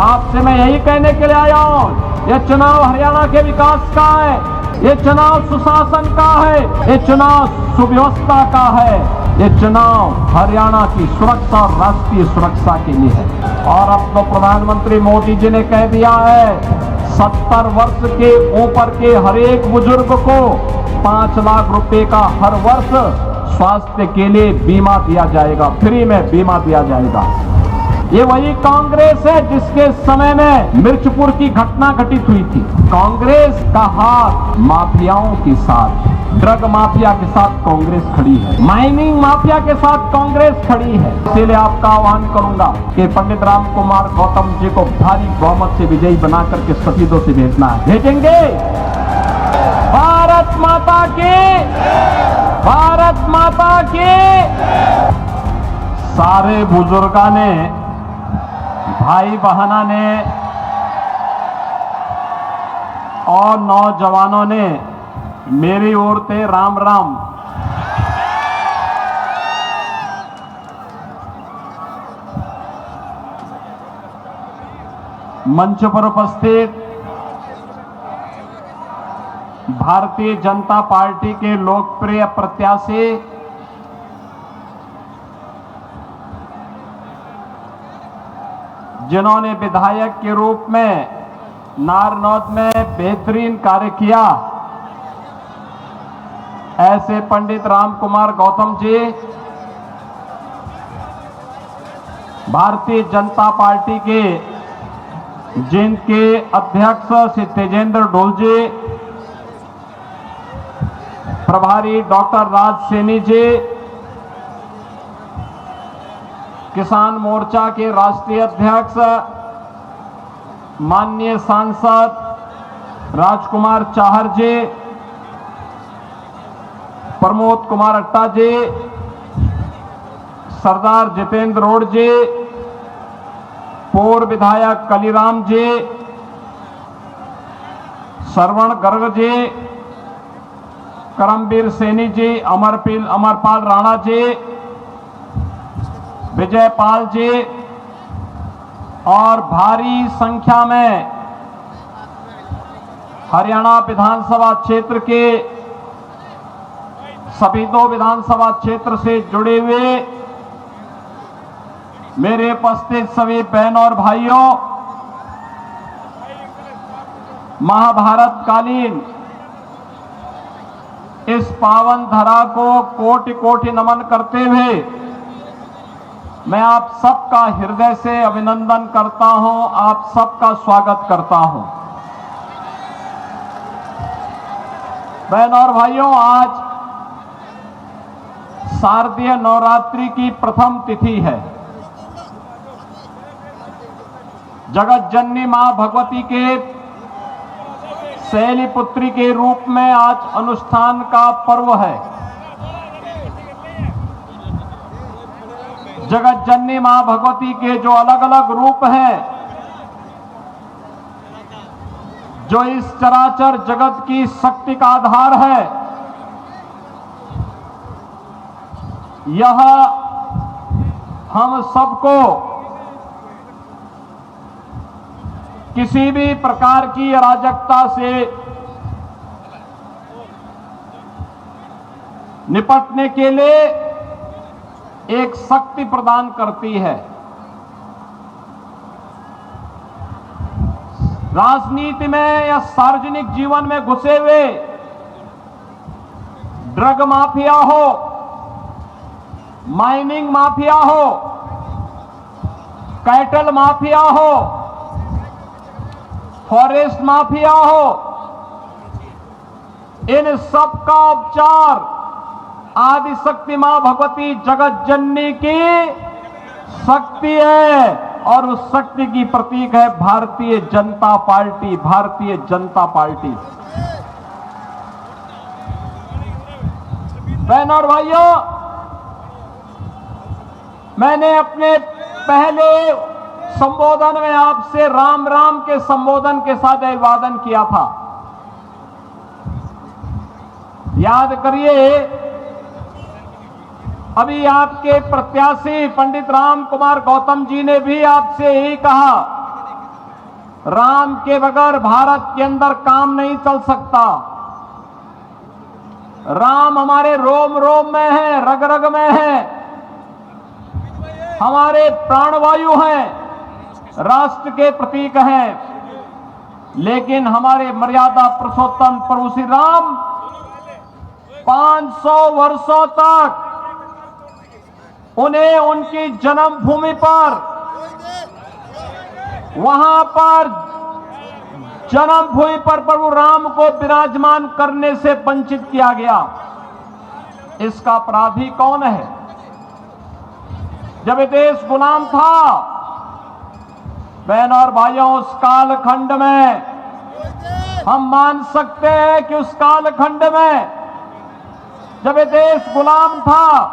आपसे मैं यही कहने के लिए आया हूं, ये चुनाव हरियाणा के विकास का है, ये चुनाव सुशासन का है, ये चुनाव सुव्यवस्था का है, ये चुनाव हरियाणा की सुरक्षा और राष्ट्रीय सुरक्षा के लिए है। और अब तो प्रधानमंत्री मोदी जी ने कह दिया है 70 वर्ष के ऊपर के हर एक बुजुर्ग को 5 लाख रुपए का हर वर्ष स्वास्थ्य के लिए बीमा दिया जाएगा, फ्री में बीमा दिया जाएगा। ये वही कांग्रेस है जिसके समय में मिर्चपुर की घटना घटित हुई थी। कांग्रेस का हाथ माफियाओं के साथ, ड्रग माफिया के साथ कांग्रेस खड़ी है, माइनिंग माफिया के साथ कांग्रेस खड़ी है। इसलिए आपका आह्वान करूंगा कि पंडित राम कुमार गौतम जी को भारी बहुमत से विजयी बना करके शहीदों से भेजना है। भेजेंगे। भारत माता की, भारत माता की। सारे बुजुर्गा ने, भाई बहना ने और नौजवानों ने मेरी ओर से राम राम। मंच पर उपस्थित भारतीय जनता पार्टी के लोकप्रिय प्रत्याशी जिन्होंने विधायक के रूप में नारनौद में बेहतरीन कार्य किया, ऐसे पंडित राम कुमार गौतम जी भारतीय जनता पार्टी के जिनके अध्यक्ष श्री तेजेंद्र डोल जी, प्रभारी डॉक्टर राज सैनी जी, किसान मोर्चा के राष्ट्रीय अध्यक्ष माननीय सांसद राजकुमार चाहर जी, प्रमोद कुमार अट्टा जी, सरदार जितेंद्र रोड जी, पूर्व विधायक कलीराम जी, श्रवण गर्ग जी, करमवीर सैनी जी, अमरपाल राणा जी, विजयपाल जी और भारी संख्या में हरियाणा विधानसभा क्षेत्र के सभी 2 विधानसभा क्षेत्र से जुड़े हुए मेरे उपस्थित सभी बहनों और भाइयों, महाभारत कालीन इस पावन धरा को कोटि कोटि नमन करते हुए मैं आप सबका हृदय से अभिनंदन करता हूं, आप सबका स्वागत करता हूं। बहनों और भाइयों, आज शारदीय नवरात्रि की प्रथम तिथि है। जगत जननी मां भगवती के शैली पुत्री के रूप में आज अनुष्ठान का पर्व है। जगत जननी मां भगवती के जो अलग अलग रूप हैं, जो इस चराचर जगत की शक्ति का आधार है, यह हम सबको किसी भी प्रकार की अराजकता से निपटने के लिए एक शक्ति प्रदान करती है। राजनीति में या सार्वजनिक जीवन में घुसे हुए ड्रग माफिया हो, माइनिंग माफिया हो, कैटल माफिया हो, फॉरेस्ट माफिया हो, इन सब का उपचार आदि शक्ति मां भगवती जगत जननी की शक्ति है और उस शक्ति की प्रतीक है भारतीय जनता पार्टी। भारतीय जनता पार्टी। बहनों और भाइयों, मैंने अपने पहले संबोधन में आपसे राम राम के संबोधन के साथ अभिवादन किया था। याद करिए, अभी आपके प्रत्याशी पंडित राम कुमार गौतम जी ने भी आपसे यही कहा राम के बगैर भारत के अंदर काम नहीं चल सकता। राम हमारे रोम रोम में है, रग रग में है, हमारे प्राणवायु हैं, राष्ट्र के प्रतीक हैं। लेकिन हमारे मर्यादा पुरुषोत्तम प्रभु श्री राम 500 वर्षों तक उन्हें उनकी जन्मभूमि पर, वहां पर जन्मभूमि पर प्रभु राम को विराजमान करने से वंचित किया गया। इसका अपराधी कौन है? जब ये देश गुलाम था, बहनों और भाइयों, उस कालखंड में हम मान सकते हैं कि उस कालखंड में जब ये देश गुलाम था,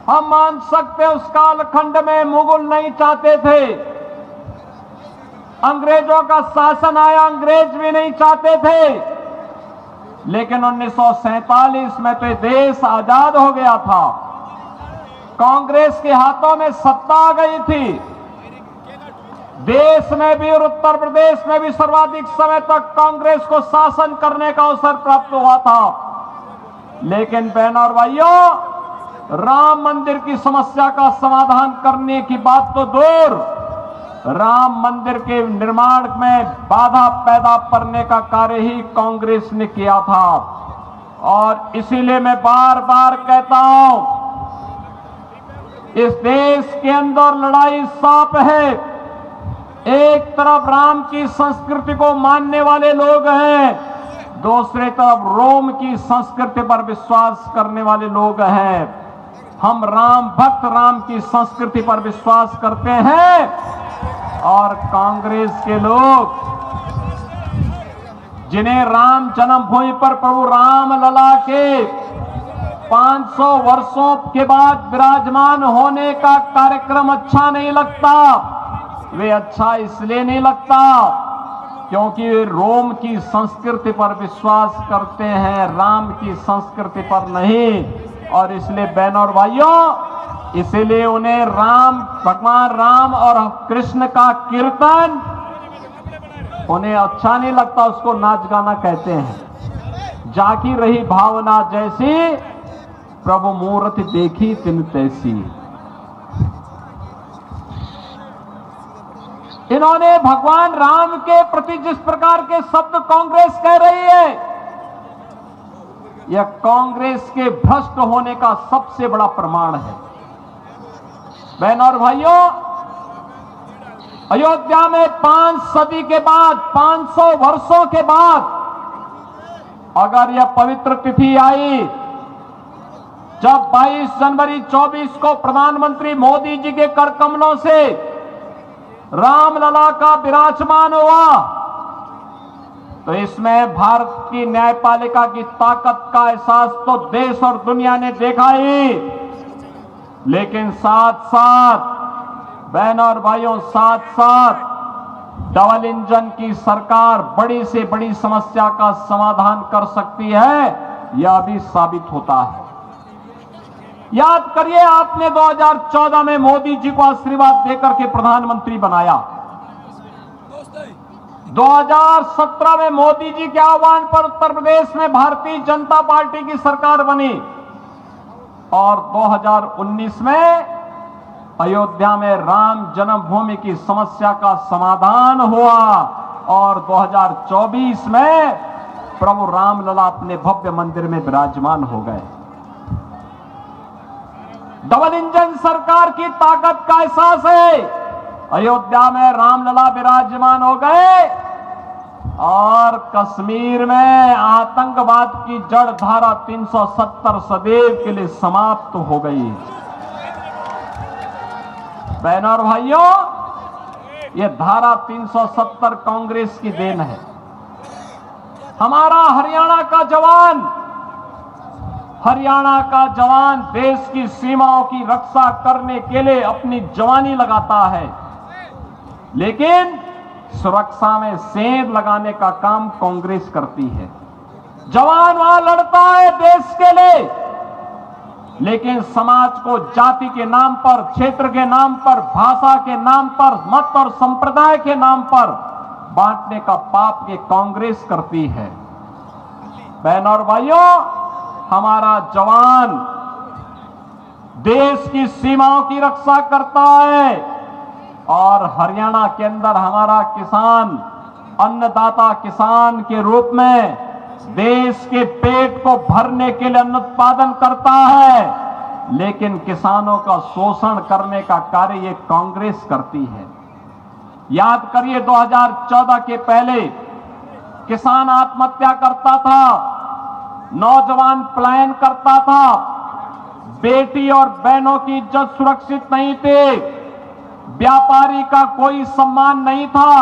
हम मान सकते हैं उस कालखंड में मुगल नहीं चाहते थे, अंग्रेजों का शासन आया, अंग्रेज भी नहीं चाहते थे। लेकिन 1947 में तो देश आजाद हो गया था, कांग्रेस के हाथों में सत्ता आ गई थी, देश में भी और उत्तर प्रदेश में भी सर्वाधिक समय तक कांग्रेस को शासन करने का अवसर प्राप्त हुआ था। लेकिन बहनों और भाइयों, राम मंदिर की समस्या का समाधान करने की बात तो दूर, राम मंदिर के निर्माण में बाधा पैदा करने का कार्य ही कांग्रेस ने किया था। और इसीलिए मैं बार बार कहता हूं, इस देश के अंदर लड़ाई सांप है। एक तरफ राम की संस्कृति को मानने वाले लोग हैं, दूसरी तरफ रोम की संस्कृति पर विश्वास करने वाले लोग हैं। हम राम भक्त राम की संस्कृति पर विश्वास करते हैं, और कांग्रेस के लोग जिन्हें राम जन्मभूमि पर प्रभु राम लला के 500 वर्षों के बाद विराजमान होने का कार्यक्रम अच्छा नहीं लगता, वे अच्छा इसलिए नहीं लगता क्योंकि वे रोम की संस्कृति पर विश्वास करते हैं, राम की संस्कृति पर नहीं। और इसलिए बहनों और भाइयों, इसलिए उन्हें राम, भगवान राम और कृष्ण का कीर्तन उन्हें अच्छा नहीं लगता, उसको नाच गाना कहते हैं। जाकी रही भावना जैसी, प्रभु मूर्ति देखी तिन तैसी। इन्होंने भगवान राम के प्रति जिस प्रकार के शब्द कांग्रेस कह रही है, यह कांग्रेस के भ्रष्ट होने का सबसे बड़ा प्रमाण है। बहनों और भाइयों, अयोध्या में 5 सदी के बाद, 500 वर्षों के बाद अगर यह पवित्र तिथि आई, जब 22 जनवरी 24 को प्रधानमंत्री मोदी जी के कर कमलों से रामलला का विराजमान हुआ, तो इसमें भारत की न्यायपालिका की ताकत का एहसास तो देश और दुनिया ने देखा ही। लेकिन साथ साथ बहनों और भाइयों, साथ साथ डबल इंजन की सरकार बड़ी से बड़ी समस्या का समाधान कर सकती है, यह भी साबित होता है। याद करिए, आपने 2014 में मोदी जी को आशीर्वाद देकर के प्रधानमंत्री बनाया। 2017 में मोदी जी के आह्वान पर उत्तर प्रदेश में भारतीय जनता पार्टी की सरकार बनी, और 2019 में अयोध्या में राम जन्मभूमि की समस्या का समाधान हुआ, और 2024 में प्रभु रामलला अपने भव्य मंदिर में विराजमान हो गए। डबल इंजन सरकार की ताकत का एहसास है। अयोध्या में रामलला विराजमान हो गए, और कश्मीर में आतंकवाद की जड़ धारा 370 सदैव के लिए समाप्त हो गई। बहनों और भाइयों, यह धारा 370 कांग्रेस की देन है। हमारा हरियाणा का जवान देश की सीमाओं की रक्षा करने के लिए अपनी जवानी लगाता है, लेकिन सुरक्षा में सेंध लगाने का काम कांग्रेस करती है। जवान वहां लड़ता है देश के लिए, लेकिन समाज को जाति के नाम पर, क्षेत्र के नाम पर, भाषा के नाम पर, मत और संप्रदाय के नाम पर बांटने का पाप ये कांग्रेस करती है। बहनों और भाइयों, हमारा जवान देश की सीमाओं की रक्षा करता है और हरियाणा के अंदर हमारा किसान, अन्नदाता किसान के रूप में देश के पेट को भरने के लिए अन्न उत्पादन करता है, लेकिन किसानों का शोषण करने का कार्य ये कांग्रेस करती है। याद करिए 2014 के पहले किसान आत्महत्या करता था, नौजवान पलायन करता था, बेटी और बहनों की इज्जत सुरक्षित नहीं थी, व्यापारी का कोई सम्मान नहीं था,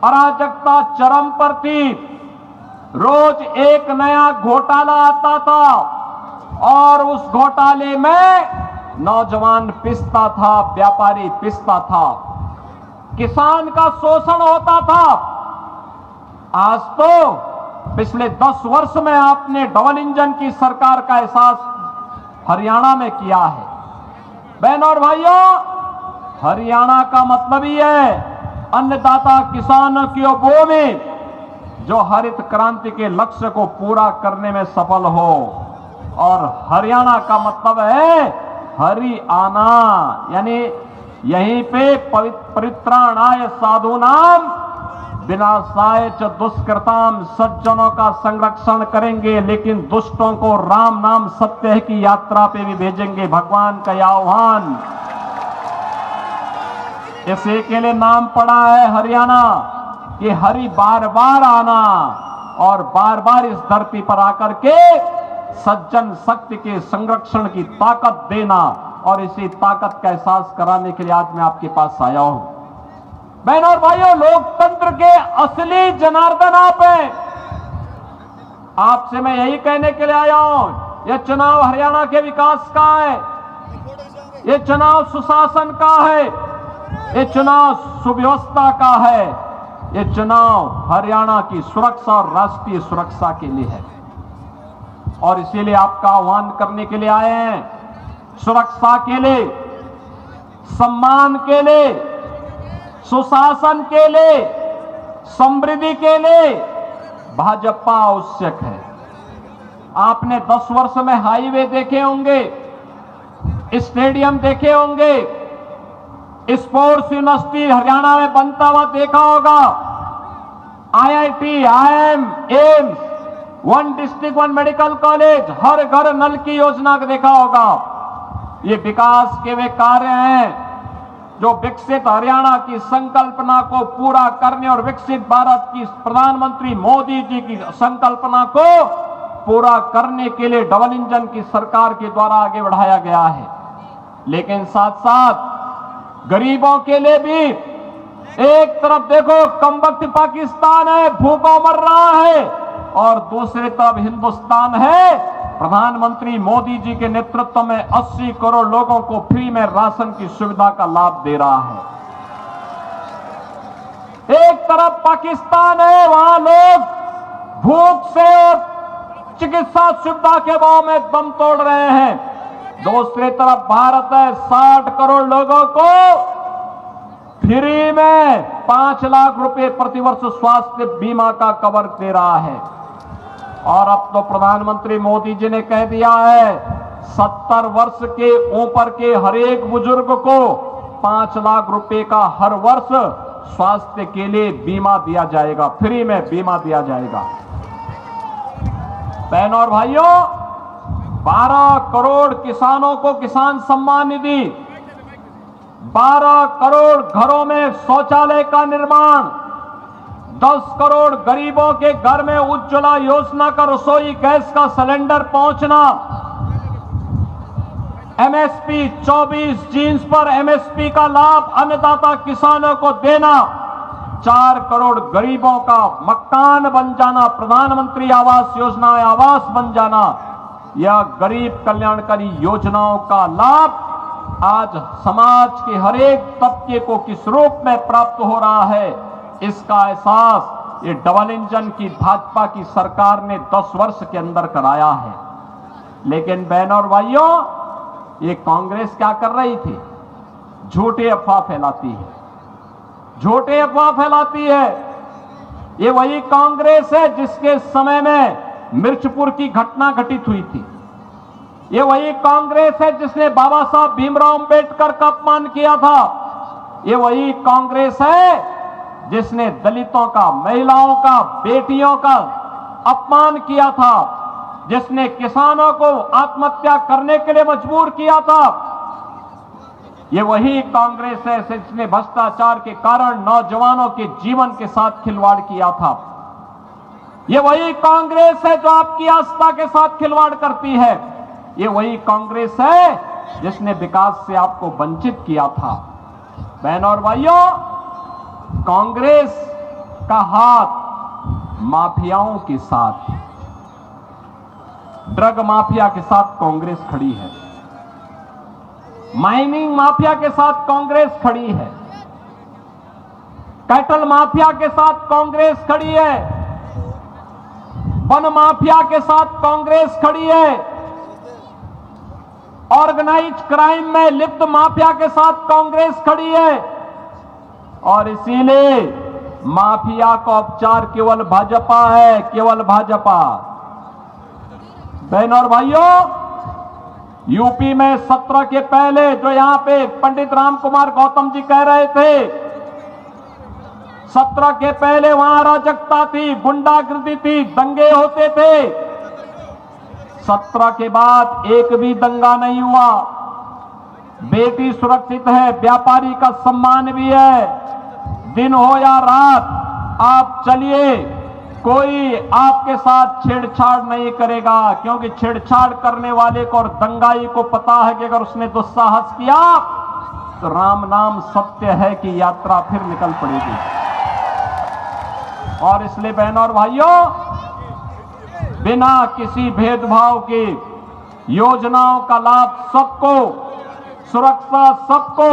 अराजकता चरम पर थी, रोज एक नया घोटाला आता था और उस घोटाले में नौजवान पिसता था, व्यापारी पिसता था, किसान का शोषण होता था। आज तो पिछले 10 वर्ष में आपने डबल इंजन की सरकार का एहसास हरियाणा में किया है। बहनों और भाइयों, हरियाणा का मतलब ही है अन्नदाता किसानों की वो में जो हरित क्रांति के लक्ष्य को पूरा करने में सफल हो, और हरियाणा का मतलब है हरियाणा, यानी यहीं पे परित्राणाय साधूनाम विनाशाय च दुष्कृताम, सज्जनों का संरक्षण करेंगे लेकिन दुष्टों को राम नाम सत्य है की यात्रा पे भी भेजेंगे, भगवान का आह्वान। इसी के लिए नाम पड़ा है हरियाणा कि हरि बार बार आना और बार बार इस धरती पर आकर के सज्जन शक्ति के संरक्षण की ताकत देना, और इसी ताकत का एहसास कराने के लिए आज मैं आपके पास आया हूं। बहनों और भाइयों, लोकतंत्र के असली जनार्दन आप हैं। आपसे मैं यही कहने के लिए आया हूं, यह चुनाव हरियाणा के विकास का है, यह चुनाव सुशासन का है, यह चुनाव सुव्यवस्था का है, यह चुनाव हरियाणा की सुरक्षा और राष्ट्रीय सुरक्षा के लिए है। और इसीलिए आपका आह्वान करने के लिए आए हैं, सुरक्षा के लिए, सम्मान के लिए, सुशासन के लिए, समृद्धि के लिए भाजपा आवश्यक है। आपने 10 वर्ष में हाईवे देखे होंगे, स्टेडियम देखे होंगे, स्पोर्ट्स यूनिवर्सिटी हरियाणा में बनता हुआ देखा होगा, IIT, IIM, AIIMS, 1 district 1 medical college, हर घर नल की योजना को देखा होगा। ये विकास के वे कार्य हैं जो विकसित हरियाणा की संकल्पना को पूरा करने और विकसित भारत की प्रधानमंत्री मोदी जी की संकल्पना को पूरा करने के लिए डबल इंजन की सरकार के द्वारा आगे बढ़ाया गया है। लेकिन साथ साथ गरीबों के लिए भी, एक तरफ देखो कमबख्त पाकिस्तान है, भूखा मर रहा है, और दूसरी तरफ हिंदुस्तान है, प्रधानमंत्री मोदी जी के नेतृत्व में 80 करोड़ लोगों को फ्री में राशन की सुविधा का लाभ दे रहा है। एक तरफ पाकिस्तान है, वहां लोग भूख से और चिकित्सा सुविधा के अभाव में दम तोड़ रहे हैं। दूसरी तरफ भारत है, 60 करोड़ लोगों को फ्री में 5 लाख रुपए प्रतिवर्ष स्वास्थ्य बीमा का कवर दे रहा है। और अब तो प्रधानमंत्री मोदी जी ने कह दिया है 70 वर्ष के ऊपर के हर एक बुजुर्ग को 5 लाख रुपए का हर वर्ष स्वास्थ्य के लिए बीमा दिया जाएगा, फ्री में बीमा दिया जाएगा। बहनों और भाइयों, 12 करोड़ किसानों को किसान सम्मान निधि, 12 करोड़ घरों में शौचालय का निर्माण, 10 करोड़ गरीबों के घर में उज्ज्वला योजना का रसोई गैस का सिलेंडर पहुंचना, MSP 24 जीन्स पर MSP का लाभ अन्नदाता किसानों को देना, 4 करोड़ गरीबों का मकान बन जाना, प्रधानमंत्री आवास योजना में आवास बन जाना, यह गरीब कल्याणकारी योजनाओं का लाभ आज समाज के हर एक तबके को किस रूप में प्राप्त हो रहा है, इसका एहसास ये डबल इंजन की भाजपा की सरकार ने 10 वर्ष के अंदर कराया है। लेकिन बहनों और भाइयों, ये कांग्रेस क्या कर रही थी? झूठी अफवाह फैलाती है, झूठी अफवाह फैलाती है। ये वही कांग्रेस है जिसके समय में मिर्चपुर की घटना घटित हुई थी। ये वही कांग्रेस है जिसने बाबा साहब भीमराव अंबेडकर का अपमान किया था। ये वही कांग्रेस है जिसने दलितों का, महिलाओं का, बेटियों का अपमान किया था, जिसने किसानों को आत्महत्या करने के लिए मजबूर किया था। ये वही कांग्रेस है जिसने भ्रष्टाचार के कारण नौजवानों के जीवन के साथ खिलवाड़ किया था। ये वही कांग्रेस है जो आपकी आस्था के साथ खिलवाड़ करती है। ये वही कांग्रेस है जिसने विकास से आपको वंचित किया था। बहनों और भाइयों, कांग्रेस का हाथ माफियाओं के साथ, ड्रग माफिया के साथ कांग्रेस खड़ी है, माइनिंग माफिया के साथ कांग्रेस खड़ी है, कैटल माफिया के साथ कांग्रेस खड़ी है, वन माफिया के साथ कांग्रेस खड़ी है, ऑर्गेनाइज क्राइम में लिप्त माफिया के साथ कांग्रेस खड़ी है। और इसीलिए माफिया का उपचार केवल भाजपा है, केवल भाजपा। बहनों और भाइयों, यूपी में 17 के पहले जो यहां पे पंडित राम कुमार गौतम जी कह रहे थे, 17 के पहले वहां अराजकता थी, गुंडागर्दी थी, दंगे होते थे। 17 के बाद एक भी दंगा नहीं हुआ। बेटी सुरक्षित है, व्यापारी का सम्मान भी है। दिन हो या रात आप चलिए, कोई आपके साथ छेड़छाड़ नहीं करेगा, क्योंकि छेड़छाड़ करने वाले को और दंगाई को पता है कि अगर उसने दुस्साहस किया तो राम नाम सत्य है कि यात्रा फिर निकल पड़ेगी। और इसलिए बहनों और भाइयों, बिना किसी भेदभाव के योजनाओं का लाभ सबको, सुरक्षा सबको,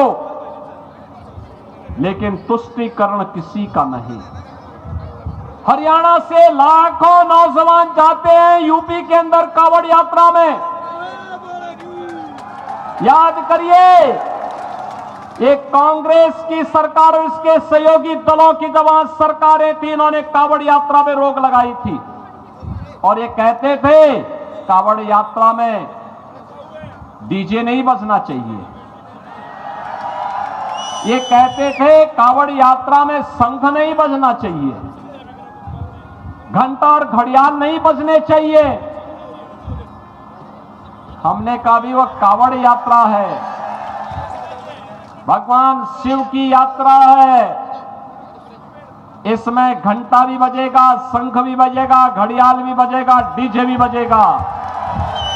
लेकिन तुष्टीकरण किसी का नहीं। हरियाणा से लाखों नौजवान जाते हैं यूपी के अंदर कांवड़ यात्रा में। याद करिए, एक कांग्रेस की सरकार और इसके सहयोगी दलों की जब सरकारें थी, इन्होंने कांवड़ यात्रा में रोक लगाई थी और ये कहते थे कांवड़ यात्रा में डीजे नहीं बजना चाहिए। ये कहते थे कांवड़ यात्रा में शंख नहीं बजना चाहिए, घंटा और घड़ियाल नहीं बजने चाहिए। हमने कहा भी वह कांवड़ यात्रा है, भगवान शिव की यात्रा है। इसमें घंटा भी बजेगा, शंख भी बजेगा, घड़ियाल भी बजेगा, डीजे भी बजेगा।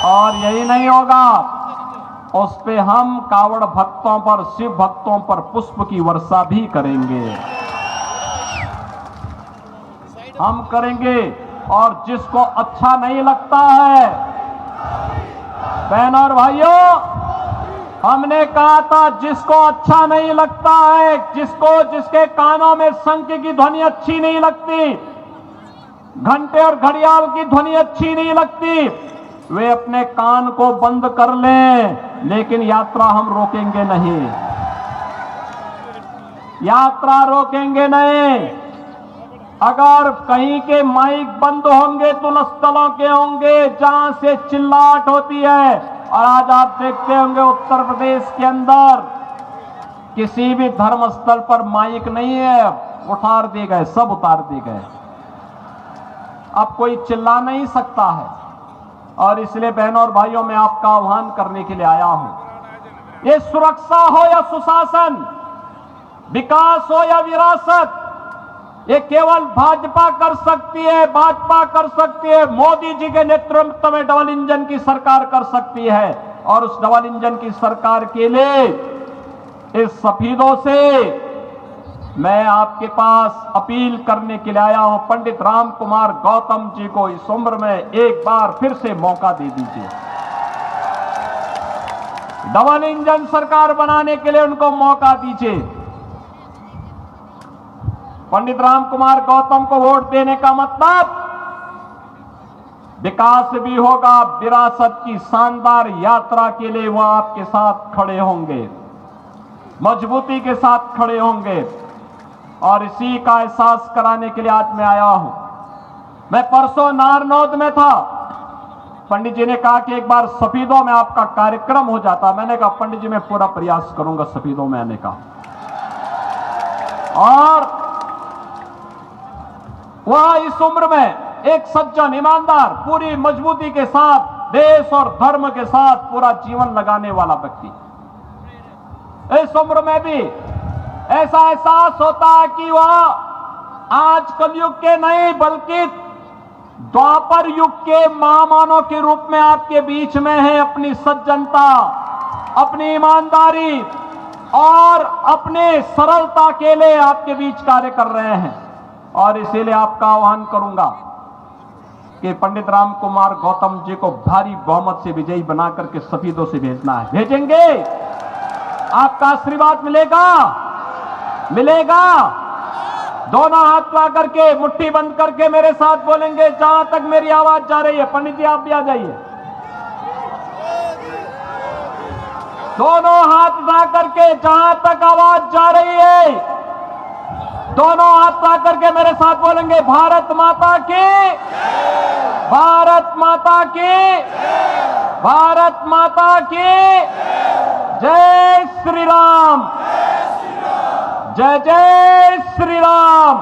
और यही नहीं होगा, उस पे हम कांवड़ भक्तों पर, शिव भक्तों पर पुष्प की वर्षा भी करेंगे, हम करेंगे। और जिसको अच्छा नहीं लगता है, बहनों और भाइयों, हमने कहा था जिसको अच्छा नहीं लगता है, जिसके कानों में शंख की ध्वनि अच्छी नहीं लगती, घंटे और घड़ियाल की ध्वनि अच्छी नहीं लगती, वे अपने कान को बंद कर लें, लेकिन यात्रा हम रोकेंगे नहीं, यात्रा रोकेंगे नहीं। अगर कहीं के माइक बंद होंगे तो उन स्थलों के होंगे जहां से चिल्लाहट होती है। और आज आप देखते होंगे उत्तर प्रदेश के अंदर किसी भी धर्म स्थल पर माइक नहीं है, उतार दिए गए, सब उतार दिए गए। अब कोई चिल्ला नहीं सकता है। और इसलिए बहनों और भाइयों, मैं आपका आह्वान करने के लिए आया हूं। ये सुरक्षा हो या सुशासन, विकास हो या विरासत, ये केवल भाजपा कर सकती है, भाजपा कर सकती है। मोदी जी के नेतृत्व में डबल इंजन की सरकार कर सकती है। और उस डबल इंजन की सरकार के लिए इस सफीदों से मैं आपके पास अपील करने के लिए आया हूं। पंडित राम कुमार गौतम जी को इस उम्र में एक बार फिर से मौका दे दीजिए। डबल इंजन सरकार बनाने के लिए उनको मौका दीजिए। पंडित राम कुमार गौतम को वोट देने का मतलब विकास भी होगा, विरासत की शानदार यात्रा के लिए वो आपके साथ खड़े होंगे, मजबूती के साथ खड़े होंगे। और इसी का एहसास कराने के लिए आज मैं आया हूं। मैं परसों नारनौद में था, पंडित जी ने कहा कि एक बार सफीदों में आपका कार्यक्रम हो जाता। मैंने कहा पंडित जी मैं पूरा प्रयास करूंगा सफीदों में आने का। और वह इस उम्र में एक सज्जन ईमानदार पूरी मजबूती के साथ देश और धर्म के साथ पूरा जीवन लगाने वाला व्यक्ति, इस उम्र में भी ऐसा एहसास होता है कि वह आज कलयुग के नहीं बल्कि द्वापर युग के महामानव के रूप में आपके बीच में है। अपनी सज्जनता, अपनी ईमानदारी और अपने सरलता के लिए आपके बीच कार्य कर रहे हैं। और इसीलिए आपका आह्वान करूंगा कि पंडित राम कुमार गौतम जी को भारी बहुमत से विजयी बना करके सफीदों से भेजना है। भेजेंगे? आपका आशीर्वाद मिलेगा? मिलेगा? दोनों हाथ ला करके मुट्ठी बंद करके मेरे साथ बोलेंगे जहां तक मेरी आवाज जा रही है। पंडित जी आप भी आ जाइए। दोनों हाथ ला करके जहां तक आवाज जा रही है, दोनों हाथ ला करके मेरे साथ बोलेंगे भारत माता की, भारत माता की, भारत माता की जय श्री राम, जय जय श्री राम।